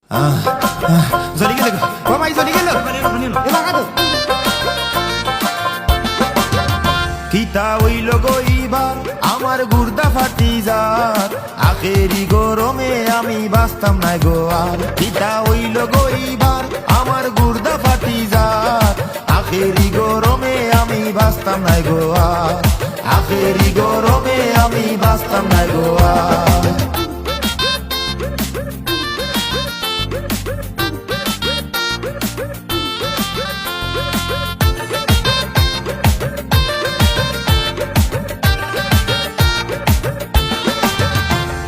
জ্বলি গেল ও মাই জ্বলি গেল কিতা হইল গইবার আমার গুর্দা ফাটি যার আখেরি গরমে আমি বাঁচতাম নাই গো আর কিতা হইল গইবার আমার গুর্দা ফাটি যার আখেরি গরমে আমি বাঁচতাম নাই গো আর আখেরি গরমে আমি বাঁচতাম নাই গো আর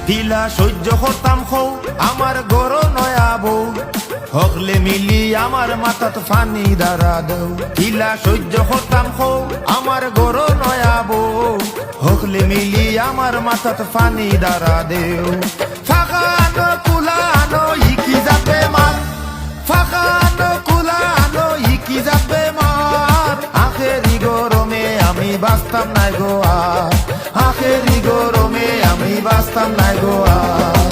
তিলা সহ্য হতাম খৌ আমার গর নয়া বউ হকলে মিলি আমার মাথাত ফানি দাঁড়া দেও তিলা সহ্য হতাম খৌ আমার গর নয়া বউ হকলে মিলি আমার মাথাত ফানি দাঁড়া দেও ফাঁকা আনো কুলা আনো ইকি যাবে মার ফাঁকা আনো কুলা আনো ইকি যাবে মার আখেরি গরমে আমি বাঁচতাম নাই গো আর আখেরি গরমে আমি বাঁচতাম নাই গো আর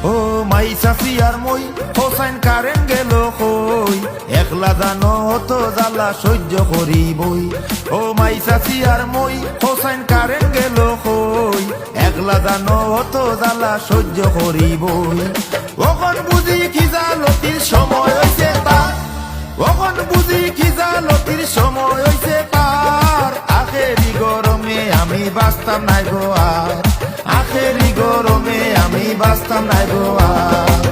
ও মাই চাচি আর মই হোসাইন কারেন গেল কই একলা জানো তো জ্বালা সহ্য করিবই ও মাই চাচি আর মই হোসাইন কারেন গেল কই একলা জানো তো জ্বালা সহ্য করিবই ওখন বুঝি কি জালতির সময় হইছে তার ওখন বুঝি কি জালতির সময় হইছে তার আখেরি গরমে আমি বাঁচতাম নাই গো আর আখেরি গরমে আমি বাঁচতাম নাই গো আর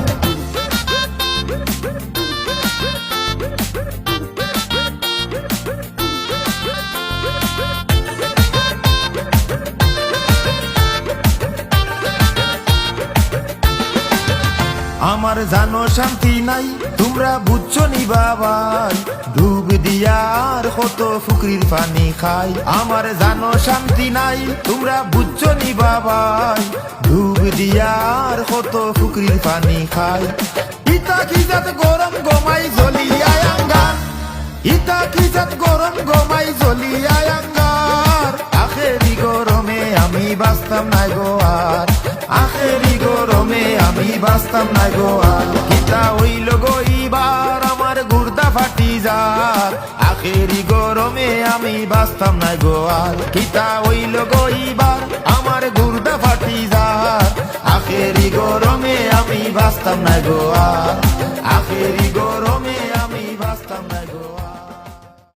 আমার জানো শান্তি নাই তোমরা বুঝছো নি বাবাই ডুব দিয়ার কত ফুকরির পানি খাই আমার জানো শান্তি নাই তোমরা বুঝছো নি বাবাই ডুব দিয়ার কত ফুকরির পানি খাই ইতা কি জাত গরম গমাই জ্বলিয়ায় আঙ্গার ইতা কি জাত গরম গমাই জ্বলিয়ায় আঙ্গার আখেরি গরমে আমি বাঁচতাম নাই গো আর আখেরি গরমে আমি বাঁচতাম নাই গো আর কিতা হইল গইবার আমার গুর্দা ফাটি যার আখেরি গরমে আমি বাঁচতাম নাই গো আর কিতা হইল গইবার আমার গুর্দা ফাটি যার আখেরি গরমে আমি বাঁচতাম নাই গো আর আখেরি গরমে